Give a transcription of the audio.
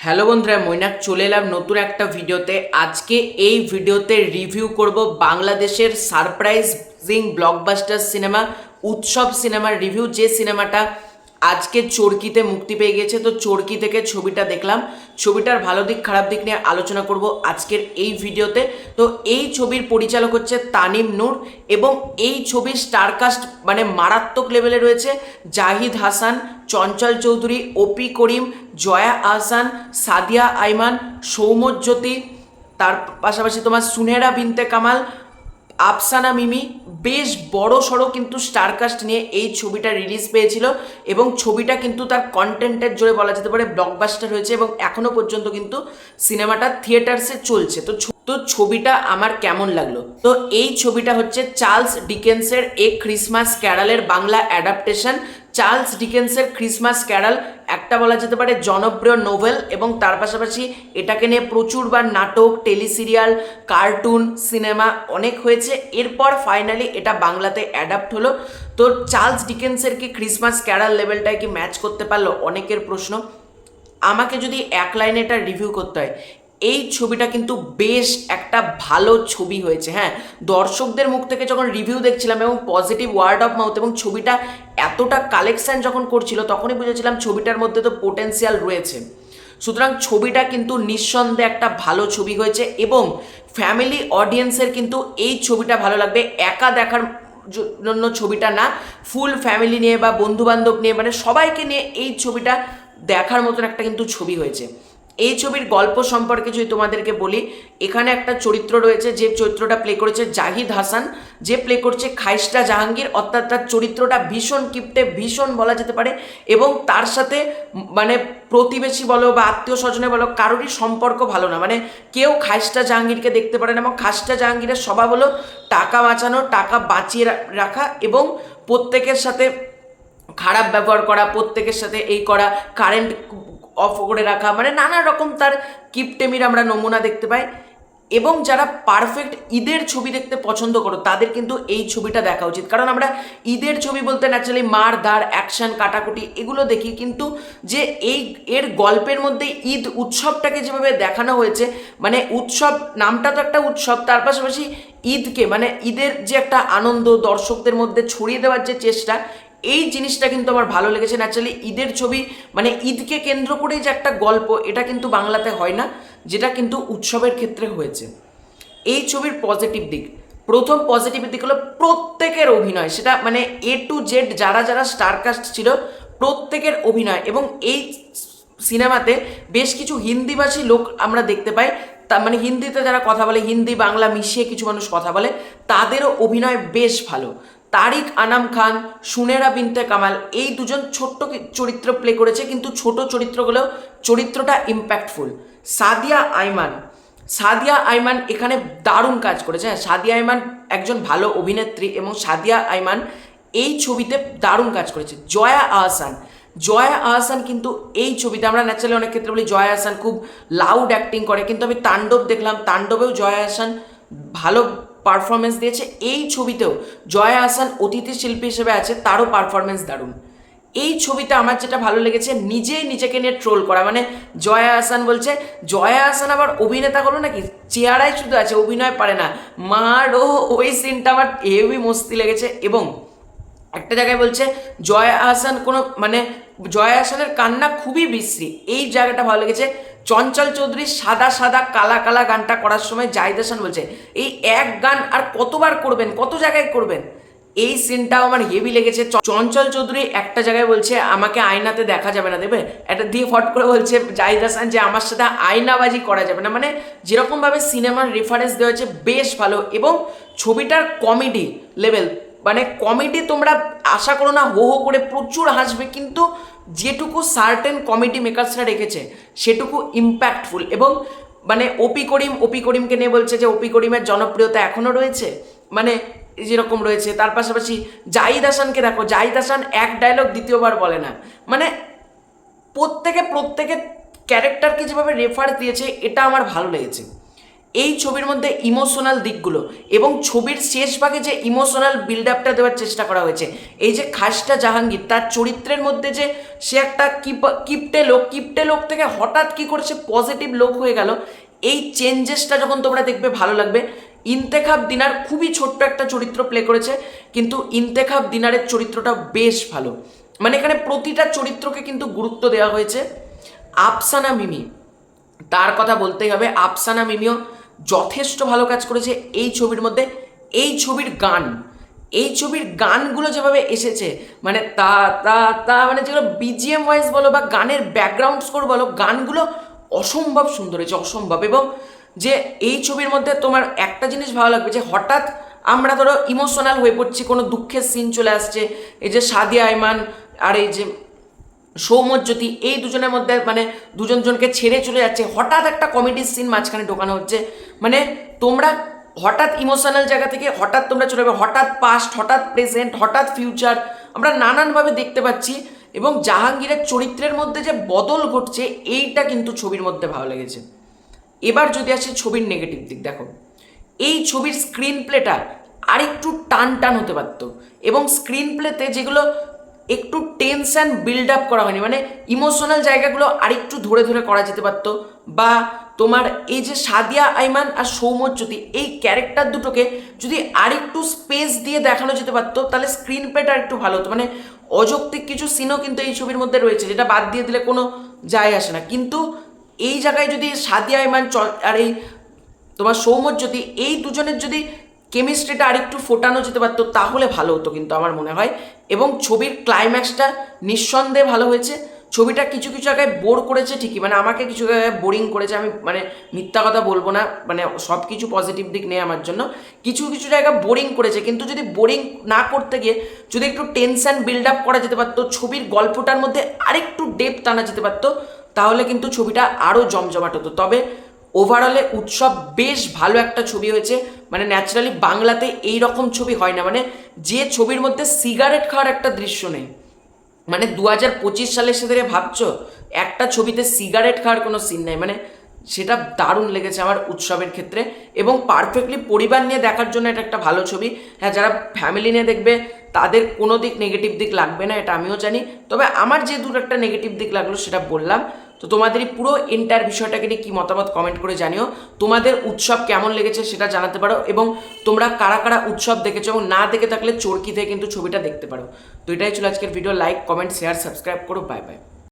Hello বন্ধুরা, মৈনাক চলে এলাম নতুন একটা ভিডিওতে। আজকে এই ভিডিওতে রিভিউ করব বাংলাদেশের সারপ্রাইজিং ব্লকবাস্টার সিনেমা উৎসব সিনেমার রিভিউ, যে সিনেমাটা আজকে চরকিতে মুক্তি পেয়ে গেছে। তো চরকি থেকে ছবিটা দেখলাম, ছবিটার ভালো দিক খারাপ দিক নিয়ে আলোচনা করব আজকের এই ভিডিওতে। তো এই ছবির পরিচালক হচ্ছে তানিম নূর এবং এই ছবির স্টারকাস্ট মানে মারাত্মক লেভেলে রয়েছে। জাহিদ হাসান, চঞ্চল চৌধুরী, ওপি করিম, জয়া আহসান, সাদিয়া আইমান, সৌম্যজ্যোতি, তার পাশাপাশি তোমার সুনেহরা বিনতে কামাল, আফসানা মিমি। বেশ বড় সড়ো কিন্তু স্টারকাস্ট নিয়ে এই ছবিটা রিলিজ পেয়েছিল এবং ছবিটা কিন্তু তার কন্টেন্টের জোরে বলা যেতে পারে ব্লকবাস্টার হয়েছে এবং এখনো পর্যন্ত কিন্তু সিনেমাটা থিয়েটার্সে চলছে। তো ছবিটা আমার কেমন লাগলো? তো এই ছবিটা হচ্ছে চার্লস ডিকেন্সের এ ক্রিসমাস ক্যারালের বাংলা অ্যাডাপ্টেশন। চার্লস ডিকেন্সের ক্রিসমাস ক্যারাল একটা বলা যেতে পারে জনপ্রিয় নোভেল এবং তার পাশাপাশি এটাকে নিয়ে প্রচুরবার নাটক, টেলিসিরিয়াল, কার্টুন, সিনেমা অনেক হয়েছে। এরপর ফাইনালি এটা বাংলাতে অ্যাডাপ্ট হলো। তো চার্লস ডিকেন্সের কি ক্রিসমাস ক্যারাল লেভেলটায় কি ম্যাচ করতে পারলো, অনেকের প্রশ্ন। আমাকে যদি এক লাইনে এটা রিভিউ করতে হয়, এই ছবিটা কিন্তু বেশ একটা ভালো ছবি হয়েছে। হ্যাঁ, দর্শকদের মুখ থেকে যখন রিভিউ দেখছিলাম এবং পজিটিভ ওয়ার্ড অফ মাউথ এবং ছবিটা এতটা কালেকশন যখন করছিল, তখনই বুঝেছিলাম ছবিটার মধ্যে তো পোটেন্সিয়াল রয়েছে। সুতরাং ছবিটা কিন্তু নিঃসন্দেহে একটা ভালো ছবি হয়েছে এবং ফ্যামিলি অডিয়েন্সের কিন্তু এই ছবিটা ভালো লাগবে। একা দেখার জন্য ছবিটা না, ফুল ফ্যামিলি নিয়ে বা বন্ধুবান্ধব নিয়ে মানে সবাইকে নিয়ে এই ছবিটা দেখার মতন একটা কিন্তু ছবি হয়েছে। এই ছবির গল্প সম্পর্কে যদি তোমাদেরকে বলি, এখানে একটা চরিত্র রয়েছে, যে চরিত্রটা প্লে করেছে জাহিদ হাসান, যে প্লে করছে খাইস্টা জাহাঙ্গীর। অর্থাৎ তার চরিত্রটা ভীষণ কিপ্টে, ভীষণ বলা যেতে পারে এবং তার সাথে মানে প্রতিবেশী বলো বা আত্মীয় স্বজনে বলো, কারোরই সম্পর্ক ভালো না। মানে কেউ খাইস্টা জাহাঙ্গীরকে দেখতে পারে না এবং খাইস্টা জাহাঙ্গীরের স্বভাব হলো টাকা বাঁচানো, টাকা বাঁচিয়ে রাখা এবং প্রত্যেকের সাথে খারাপ ব্যবহার করা, প্রত্যেকের সাথে এই করা, কারেন্ট অফ করে রাখা, মানে নানা রকম তার কিপটেমির আমরা নমুনা দেখতে পাই। এবং যারা পারফেক্ট ঈদের ছবি দেখতে পছন্দ করো তাদের কিন্তু এই ছবিটা দেখা উচিত, কারণ আমরা ঈদের ছবি বলতে ন্যাচারালি মার ধার, অ্যাকশন, কাটাকুটি এগুলো দেখি, কিন্তু যে এর গল্পের মধ্যে ঈদ উৎসবটাকে যেভাবে দেখানো হয়েছে, মানে উৎসব নামটা তো একটা উৎসব, তার পাশাপাশি ঈদকে মানে ঈদের যে একটা আনন্দ দর্শকদের মধ্যে ছড়িয়ে দেওয়ার যে চেষ্টা, এই জিনিসটা কিন্তু আমার ভালো লেগেছে। ন্যাচারালি ঈদের ছবি মানে ঈদকে কেন্দ্র করেই যে একটা গল্প, এটা কিন্তু বাংলাতে হয় না, যেটা কিন্তু উৎসবের ক্ষেত্রে হয়েছে। এই ছবির পজিটিভ দিক, প্রথম পজিটিভ দিক হলো প্রত্যেকের অভিনয়, সেটা মানে এ টু জেড যারা যারা স্টারকাস্ট ছিল প্রত্যেকের অভিনয়। এবং এই সিনেমাতে বেশ কিছু হিন্দিভাষী লোক আমরা দেখতে পাই, তা মানে হিন্দিতে যারা কথা বলে, হিন্দি বাংলা মিশিয়ে কিছু মানুষ কথা বলে, তাদেরও অভিনয় বেশ ভালো। তারিক আনাম খান, সুনেহরা বিনতে কামাল, এই দুজন ছোট্ট চরিত্র প্লে করেছে, কিন্তু ছোট চরিত্রগুলোও চরিত্রটা ইম্প্যাক্টফুল। সাদিয়া আইমান এখানে দারুণ কাজ করেছে। হ্যাঁ, সাদিয়া আইমান একজন ভালো অভিনেত্রী এবং সাদিয়া আইমান এই ছবিতে দারুণ কাজ করেছে। জয়া আহসান কিন্তু এই ছবিতে, আমরা ন্যাচারালি অনেক ক্ষেত্রে বলি জয়া আহসান খুব লাউড অ্যাক্টিং করে, কিন্তু আমি তাণ্ডব দেখলাম, তাণ্ডবেও জয়া আহসান ভালো পারফরমেন্স দিয়েছে। এই ছবিতেও জয়া আহসান অতিথি শিল্পী হিসেবে আছে, তারও পারফরমেন্স দারুণ। এই ছবিতে আমার যেটা ভালো লেগেছে, নিজেই নিজেকে নিয়ে ট্রোল করা, মানে জয়া আহসান বলছে জয়া আহসান আবার অভিনেতা হলো নাকি, চেহারায় শুধু আছে, অভিনয় পারে না। মারও ওই সিনটা আমার হেভি মস্তি লেগেছে। এবং একটা জায়গায় বলছে জয়া আহসান কোনো মানে জয়া আহসানের কান্না খুবই বিশ্রী, এই জায়গাটা ভালো লেগেছে। চঞ্চল চৌধুরী সাদা সাদা কালা কালা গানটা করার সময় জাহিদ হাসান বলছে এই এক গান আর কতবার করবেন, কত জায়গায় করবেন, এই সিনটাও আমার হেভি লেগেছে। চঞ্চল চৌধুরী একটা জায়গায় বলছে আমাকে আয়নাতে দেখা যাবে না, দেবে একটা দিয়ে ফট করে বলছে জাহিদ হাসান যে আমার সাথে আয়নাবাজি করা যাবে না। মানে যেরকমভাবে সিনেমার রেফারেন্স দেওয়া হয়েছে বেশ ভালো। এবং ছবিটার কমেডি লেভেল, মানে কমেডি তোমরা আশা করো না হো হো করে প্রচুর হাসবে, কিন্তু যেটুকু সার্টেন কমেডি মেকার্সরা রেখেছে সেটুকু ইম্প্যাক্টফুল। এবং মানে ওপি করিমকে নিয়ে বলছে যে ওপি করিমের জনপ্রিয়তা এখনও রয়েছে, মানে যেরকম রয়েছে। তার পাশাপাশি জাহিদ হাসানকে দেখো, জাহিদ হাসান এক ডায়লগ দ্বিতীয়বার বলে না, মানে প্রত্যেকে ক্যারেক্টারকে যেভাবে রেফার দিয়েছে, এটা আমার ভালো লেগেছে। এই ছবির মধ্যে ইমোশনাল দিকগুলো এবং ছবির শেষ ভাগে যে ইমোশনাল বিল্ড আপটা দেওয়ার চেষ্টা করা হয়েছে, এই যে খাসটা জাহাঙ্গীর তার চরিত্রের মধ্যে যে সে একটা কিপটে লোক থেকে হঠাৎ কি করে সে পজিটিভ লোক হয়ে গেল, এই চেঞ্জেসটা যখন তোমরা দেখবে ভালো লাগবে। ইন্তেখাব দিনার খুবই ছোট্ট একটা চরিত্র প্লে করেছে, কিন্তু ইন্তেখাব দিনারের চরিত্রটা বেশ ভালো, মানে এখানে প্রতিটা চরিত্রকে কিন্তু গুরুত্ব দেওয়া হয়েছে। আফসানা মিমি, তার কথা বলতেই হবে, আফসানা মিমিও যথেষ্ট ভালো কাজ করেছে এই ছবির মধ্যে। এই ছবির গানগুলো যেভাবে এসেছে, মানে তা তা তা মানে যেগুলো বিজিএম ওয়াইজ বলো বা গানের ব্যাকগ্রাউন্ড স্কোর বলো, গানগুলো অসম্ভব সুন্দর হয়েছে, অসম্ভব। এবং যে এই ছবির মধ্যে তোমার একটা জিনিস ভালো লাগবে যে হঠাৎ আমরা ধরো ইমোশনাল হয়ে পড়ছি, কোনো দুঃখের সিন চলে আসছে, এই যে সাদিয়া আইমান আর এই যে সৌম্যজ্যোতি, এই দুজনের মধ্যে মানে দুজনকে ছেড়ে চলে যাচ্ছে, হঠাৎ একটা কমেডির সিন মাঝখানে ঢোকানো হচ্ছে, মানে তোমরা হঠাৎ ইমোশনাল জায়গা থেকে হঠাৎ তোমরা চলে যাবে, হঠাৎ পাস্ট, হঠাৎ প্রেজেন্ট, হঠাৎ ফিউচার, আমরা নানানভাবে দেখতে পাচ্ছি। এবং জাহাঙ্গীরের চরিত্রের মধ্যে যে বদল ঘটছে, এইটা কিন্তু ছবির মধ্যে ভালো লেগেছে। এবার যদি আসে ছবির নেগেটিভ দিক, দেখো এই ছবির স্ক্রিন প্লেটা আরেকটু টান টান হতে পারত, এবং স্ক্রিন প্লেতে যেগুলো একটু টেনশন বিল্ড আপ করা হয়নি, মানে ইমোশনাল জায়গাগুলো আরেকটু ধরে ধরে করা যেতে পারতো। বা তোমার এই যে সাদিয়া আইমান আর সৌম্যজ্যোতি, এই ক্যারেক্টার দুটোকে যদি আরেকটু স্পেস দিয়ে দেখানো যেতে পারতো, তাহলে স্ক্রিন প্লেটা আরেকটু ভালো হতো। মানে অযৌক্তিক কিছু সিনও কিন্তু এই ছবির মধ্যে রয়েছে, যেটা বাদ দিয়ে দিলে কোনো যায় আসে না, কিন্তু এই জায়গায় যদি সাদিয়া আইমান আর এই তোমার সৌম্যজ্যোতি, এই দুজনের যদি কেমিস্ট্রিটা আরেকটু ফোটানো যেতে পারতো, তাহলে ভালো হতো কিন্তু আমার মনে হয়। এবং ছবির ক্লাইম্যাক্সটা নিঃসন্দেহে ভালো হয়েছে। ছবিটা কিছু কিছু জায়গায় বোর করেছে ঠিকই, মানে আমাকে কিছু জায়গায় বোরিং করেছে, আমি মানে মিথ্যা কথা বলবো না, মানে সব কিছু পজিটিভ দিক নেই আমার জন্য, কিছু কিছু জায়গা বোরিং করেছে, কিন্তু যদি বোরিং না করতে গিয়ে যদি একটু টেনশন বিল্ড আপ করা যেতে পারতো, ছবির গল্পটার মধ্যে আরেকটু ডেপথ আনা যেতে পারতো, তাহলে কিন্তু ছবিটা আরও জমজমাট হতো। তবে ওভারঅলে উৎসব বেশ ভালো একটা ছবি হয়েছে, মানে ন্যাচারালি বাংলাতে এই রকম ছবি হয় না, মানে যে ছবির মধ্যে সিগারেট খাওয়ার একটা দৃশ্য নেই, মানে 2025 সালে এসে ধরে ভাবছো একটা ছবিতে সিগারেট খাওয়ার কোনো সিন নেই, মানে সেটা দারুণ লেগেছে আমার উৎসবের ক্ষেত্রে। এবং পারফেক্টলি পরিবার নিয়ে দেখার জন্য এটা একটা ভালো ছবি। হ্যাঁ, যারা ফ্যামিলি নিয়ে দেখবে তাদের কোনো নেগেটিভ দিক লাগবে না, এটা আমিও জানি। তবে আমার যে একটা নেগেটিভ দিক লাগলো সেটা বললাম। তো তোমাদের এই পুরো এন্টায়ার বিষয়টাকে নিয়ে কী মতামত কমেন্ট করে জানিও। তোমাদের উৎসব কেমন লেগেছে সেটা জানাতে পারো, এবং তোমরা কারা কারা উৎসব দেখেছো, এবং না দেখে থাকলে চরকি থেকে কিন্তু ছবিটা দেখতে পারো। তো এটাই ছিল আজকের video. Like, comment, share, subscribe করো। Bye by.